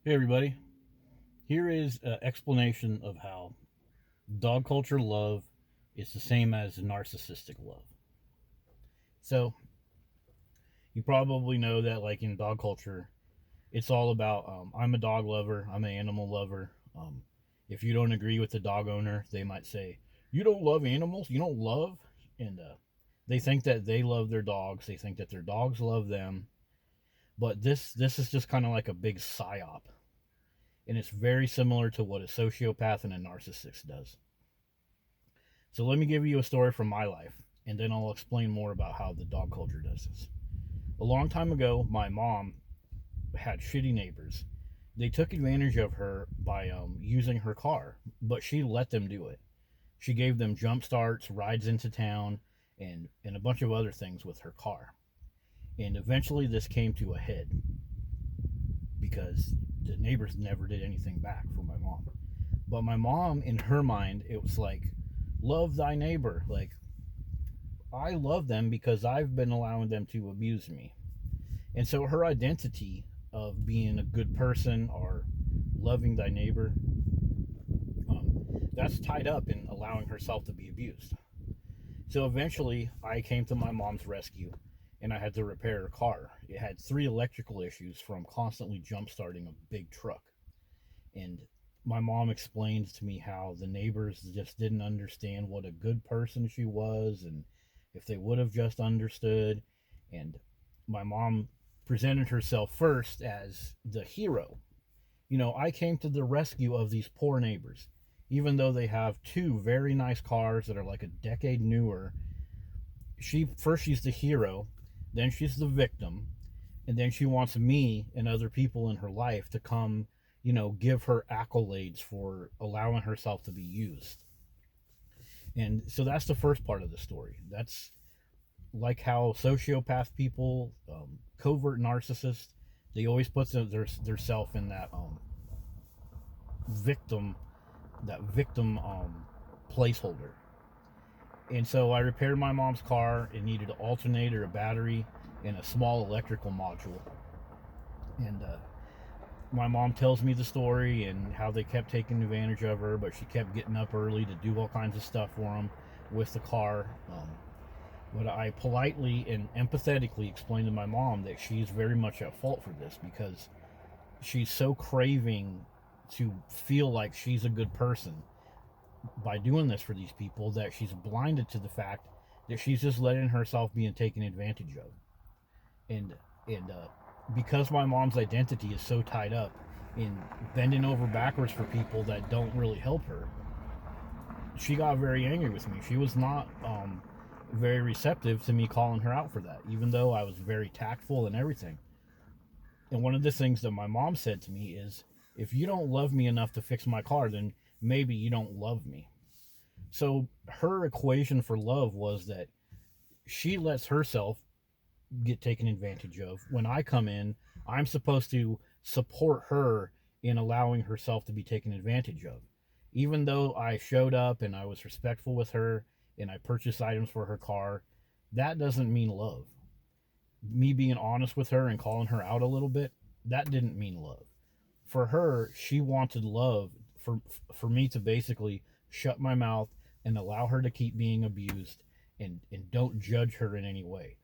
Hey everybody, here is an explanation of how dog culture love is the same as narcissistic love. So, you probably know that, like in dog culture, it's all about I'm a dog lover, I'm an animal lover. If you don't agree with the dog owner, they might say, "You don't love animals, you don't love," and they think that they love their dogs, they think that their dogs love them. But this is just kind of like a big psyop, and it's very similar to what a sociopath and a narcissist does. So let me give you a story from my life, and then I'll explain more about how the dog culture does this. A long time ago, my mom had shitty neighbors. They took advantage of her by using her car, but she let them do it. She gave them jump starts, rides into town, and a bunch of other things with her car. And eventually, this came to a head because the neighbors never did anything back for my mom. But my mom, in her mind, it was like, love thy neighbor. Like, I love them because I've been allowing them to abuse me. And so her identity of being a good person or loving thy neighbor, that's tied up in allowing herself to be abused. So eventually, I came to my mom's rescue and I had to repair her car. It had three electrical issues from constantly jump starting a big truck. And my mom explained to me how the neighbors just didn't understand what a good person she was, and if they would have just understood. And my mom presented herself first as the hero. I came to the rescue of these poor neighbors, even though they have two very nice cars that are like a decade newer. She's the hero, then she's the victim, and then she wants me and other people in her life to come, give her accolades for allowing herself to be used. And so that's the first part of the story. That's like how sociopath people, covert narcissists, they always put their self in victim that victim placeholder. And so I repaired my mom's car. It needed an alternator, a battery, and a small electrical module. And my mom tells me the story and how they kept taking advantage of her, but she kept getting up early to do all kinds of stuff for them with the car. But I politely and empathetically explained to my mom that she's very much at fault for this because she's so craving to feel like she's a good person by doing this for these people that she's blinded to the fact that she's just letting herself being taken advantage of. And because my mom's identity is so tied up in bending over backwards for people that don't really help her, she got very angry with me. She was not very receptive to me calling her out for that, even though I was very tactful and everything. And one of the things that my mom said to me is, if you don't love me enough to fix my car, then maybe you don't love me. So her equation for love was that she lets herself get taken advantage of. When I come in, I'm supposed to support her in allowing herself to be taken advantage of. Even though I showed up and I was respectful with her and I purchased items for her car, that doesn't mean love. Me being honest with her and calling her out a little bit, that didn't mean love. For her, she wanted love for me to basically shut my mouth and allow her to keep being abused and don't judge her in any way.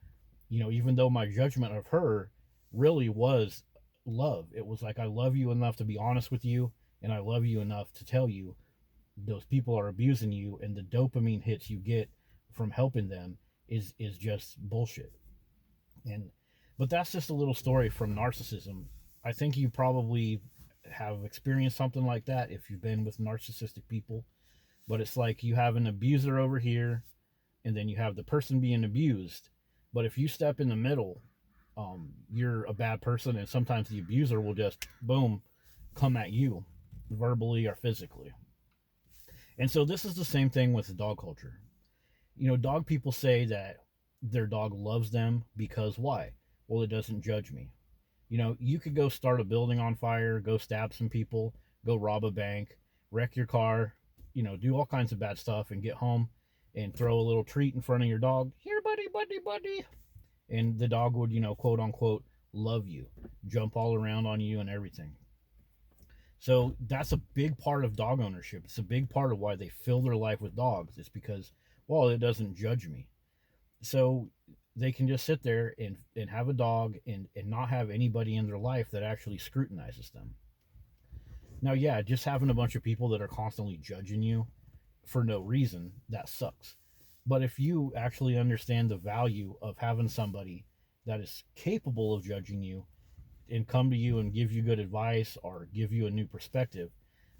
Even though my judgment of her really was love. It was like, I love you enough to be honest with you, and I love you enough to tell you those people are abusing you, and the dopamine hits you get from helping them is just bullshit. And but that's just a little story from narcissism. I think you probably have experienced something like that if you've been with narcissistic people. But it's like you have an abuser over here, and then you have the person being abused. But if you step in the middle, you're a bad person, and sometimes the abuser will just boom come at you, verbally or physically. And so this is the same thing with the dog culture. Dog people say that their dog loves them because why? Well, it doesn't judge me. You could go start a building on fire, go stab some people, go rob a bank, wreck your car, do all kinds of bad stuff and get home and throw a little treat in front of your dog. Here, buddy, buddy, buddy. And the dog would, quote unquote, love you, jump all around on you and everything. So that's a big part of dog ownership. It's a big part of why they fill their life with dogs. It's because, well, it doesn't judge me. So they can just sit there and have a dog and not have anybody in their life that actually scrutinizes them. Now, yeah, just having a bunch of people that are constantly judging you for no reason, that sucks. But if you actually understand the value of having somebody that is capable of judging you and come to you and give you good advice or give you a new perspective,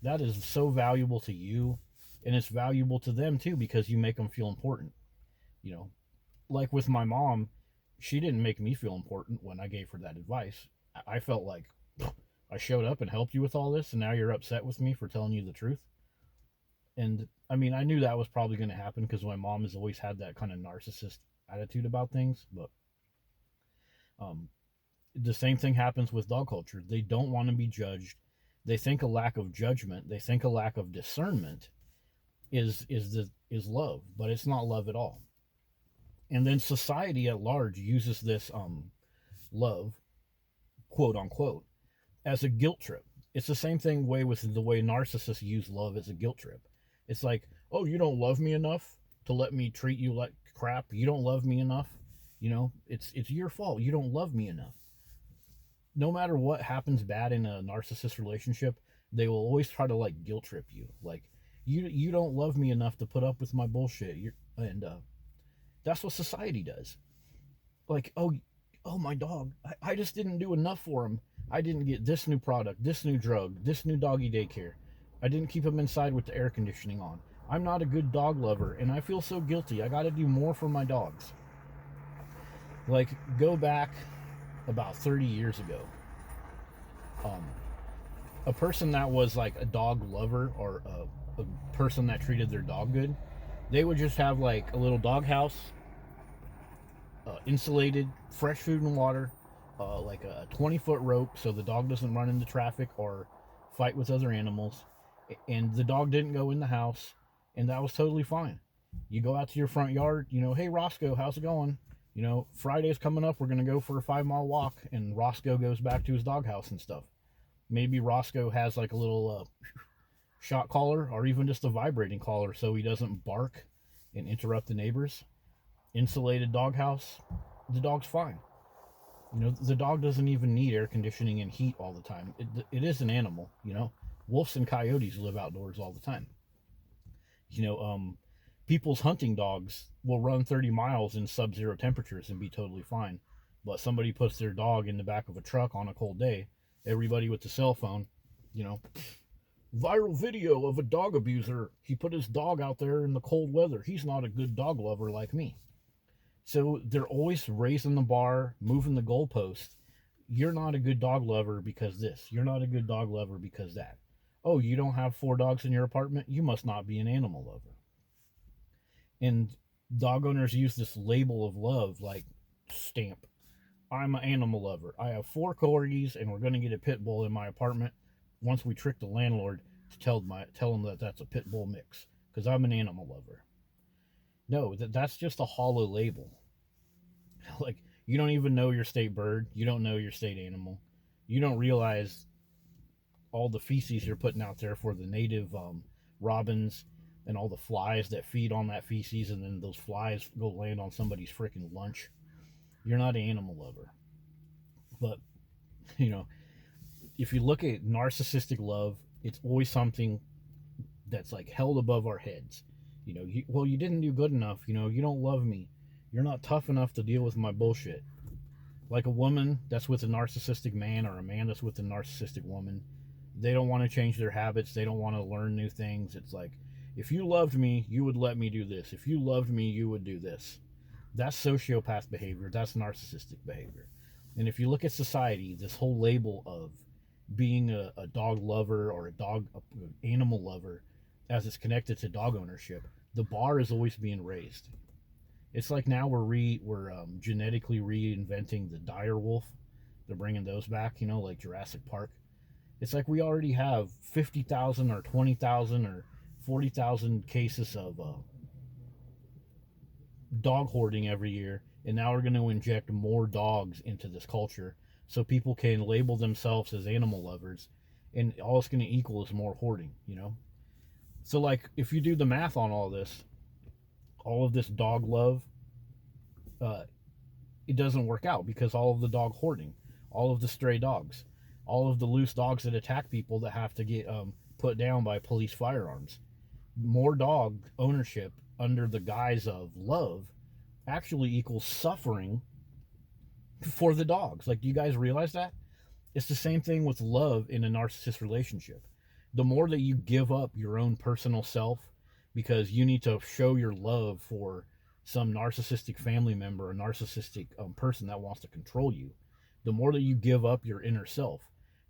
that is so valuable to you, and it's valuable to them too because you make them feel important. You know, like with my mom, she didn't make me feel important when I gave her that advice. I felt like I showed up and helped you with all this, and now you're upset with me for telling you the truth. And I mean, I knew that was probably going to happen because my mom has always had that kind of narcissist attitude about things. But um, the same thing happens with dog culture. They don't want to be judged. They think a lack of judgment, they think a lack of discernment is love, but it's not love at all. And then society at large uses this love, quote unquote, as a guilt trip. It's the same thing way with the way narcissists use love as a guilt trip. It's like, oh, you don't love me enough to let me treat you like crap. You don't love me enough. It's your fault. You don't love me enough. No matter what happens bad in a narcissist relationship, they will always try to like guilt trip you. Like you don't love me enough to put up with my bullshit. And that's what society does. Like, oh, my dog, I just didn't do enough for him. I didn't get this new product, this new drug, this new doggy daycare. I didn't keep him inside with the air conditioning on. I'm not a good dog lover, and I feel so guilty. I got to do more for my dogs. Like, go back about 30 years ago. Um, a person that was like a dog lover or a person that treated their dog good, they would just have like a little dog house, insulated, fresh food and water, like a 20-foot rope so the dog doesn't run into traffic or fight with other animals. And the dog didn't go in the house, and that was totally fine. You go out to your front yard, hey, Roscoe, how's it going? Friday's coming up. We're going to go for a 5-mile walk. And Roscoe goes back to his doghouse and stuff. Maybe Roscoe has like a little shot collar or even just a vibrating collar so he doesn't bark and interrupt the neighbors. Insulated doghouse, the dog's fine. The dog doesn't even need air conditioning and heat all the time. It is an animal. Wolves and coyotes live outdoors all the time. People's hunting dogs will run 30 miles in sub-zero temperatures and be totally fine. But somebody puts their dog in the back of a truck on a cold day, everybody with the cell phone, viral video of a dog abuser. He put his dog out there in the cold weather. He's not a good dog lover like me. So they're always raising the bar, moving the goalpost. You're not a good dog lover because this. You're not a good dog lover because that. Oh, you don't have 4 dogs in your apartment? You must not be an animal lover. And dog owners use this label of love, like stamp. I'm an animal lover. I have 4 corgis, and we're going to get a pit bull in my apartment once we trick the landlord to tell him that that's a pit bull mix, because I'm an animal lover. No, that's just a hollow label. Like, you don't even know your state bird. You don't know your state animal. You don't realize all the feces you're putting out there for the native robins and all the flies that feed on that feces, and then those flies go land on somebody's freaking lunch. You're not an animal lover. But, if you look at narcissistic love, it's always something that's like held above our heads. You didn't do good enough. You don't love me. You're not tough enough to deal with my bullshit. Like a woman that's with a narcissistic man or a man that's with a narcissistic woman, they don't want to change their habits. They don't want to learn new things. It's like, if you loved me, you would let me do this. If you loved me, you would do this. That's sociopath behavior. That's narcissistic behavior. And if you look at society, this whole label of being a dog lover or a animal lover, as it's connected to dog ownership, the bar is always being raised. It's like now we're genetically reinventing the dire wolf. They're bringing those back, like Jurassic Park. It's like we already have 50,000 or 20,000 or 40,000 cases of dog hoarding every year, and now we're going to inject more dogs into this culture so people can label themselves as animal lovers and all it's going to equal is more hoarding, you know? So, like, if you do the math on all this, all of this dog love, uh, it doesn't work out because all of the dog hoarding, all of the stray dogs, all of the loose dogs that attack people that have to get put down by police firearms, more dog ownership under the guise of love actually equals suffering for the dogs. Like, do you guys realize that? It's the same thing with love in a narcissist relationship. The more that you give up your own personal self because you need to show your love for some narcissistic family member, a narcissistic person that wants to control you, the more that you give up your inner self,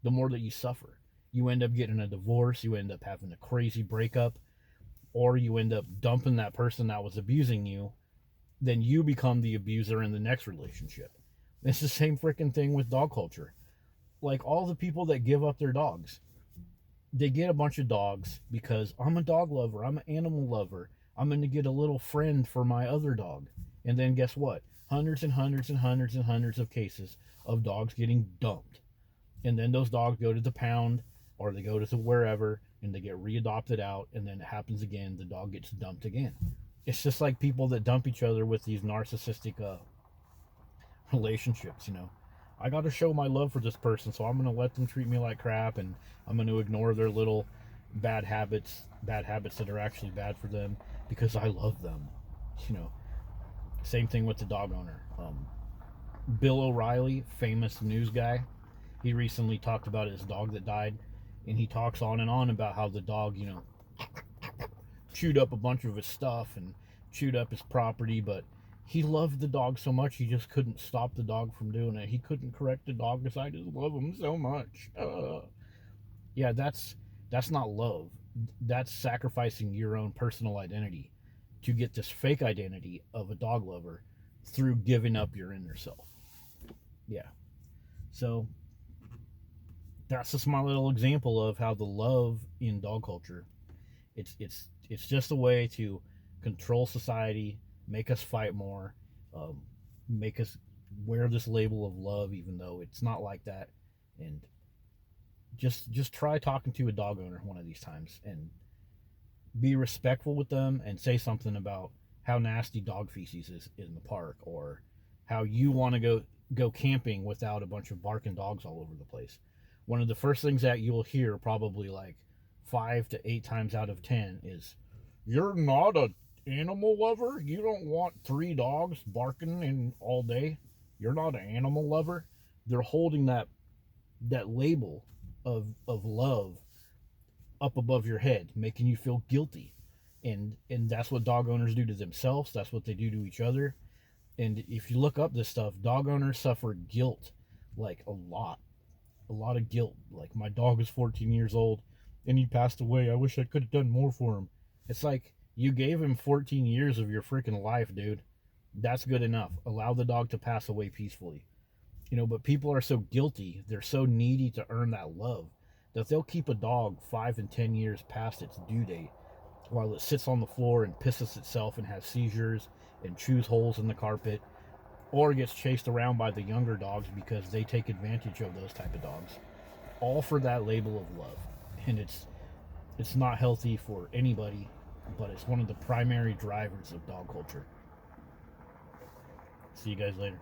the more that you suffer. You end up getting a divorce, you end up having a crazy breakup, or you end up dumping that person that was abusing you. Then you become the abuser in the next relationship. It's the same freaking thing with dog culture. Like, all the people that give up their dogs, they get a bunch of dogs because I'm a dog lover, I'm an animal lover, I'm going to get a little friend for my other dog. And then guess what? Hundreds and hundreds and hundreds and hundreds of cases of dogs getting dumped. And then those dogs go to the pound or they go to wherever and they get readopted out, and then it happens again, the dog gets dumped again. It's just like people that dump each other with these narcissistic relationships, you know. I got to show my love for this person, so I'm going to let them treat me like crap, and I'm going to ignore their little bad habits that are actually bad for them because I love them, you know. Same thing with the dog owner. Bill O'Reilly, famous news guy, he recently talked about his dog that died, and he talks on and on about how the dog, you know, chewed up a bunch of his stuff and chewed up his property, but he loved the dog so much he just couldn't stop the dog from doing it. He couldn't correct the dog because I just love him so much. Yeah, that's not love. That's sacrificing your own personal identity to get this fake identity of a dog lover through giving up your inner self. Yeah. So that's just my little example of how the love in dog culture, it's just a way to control society, make us fight more, make us wear this label of love even though it's not like that. And just try talking to a dog owner one of these times and be respectful with them and say something about how nasty dog feces is in the park, or how you want to go camping without a bunch of barking dogs all over the place. One of the first things that you'll hear probably like 5 to 8 times out of 10 is, "You're not a animal lover? You don't want 3 dogs barking in all day? You're not an animal lover?" They're holding that label of love up above your head, making you feel guilty. And that's what dog owners do to themselves. That's what they do to each other. And if you look up this stuff, dog owners suffer guilt, like a lot of guilt. Like, my dog is 14 years old and he passed away. I wish I could have done more for him. It's like, you gave him 14 years of your freaking life, dude. That's good enough. Allow the dog to pass away peacefully. You know, but people are so guilty, they're so needy to earn that love, that they'll keep a dog 5 and 10 years past its due date while it sits on the floor and pisses itself and has seizures and chews holes in the carpet, or gets chased around by the younger dogs because they take advantage of those type of dogs, all for that label of love. And it's not healthy for anybody, but it's one of the primary drivers of dog culture. See you guys later.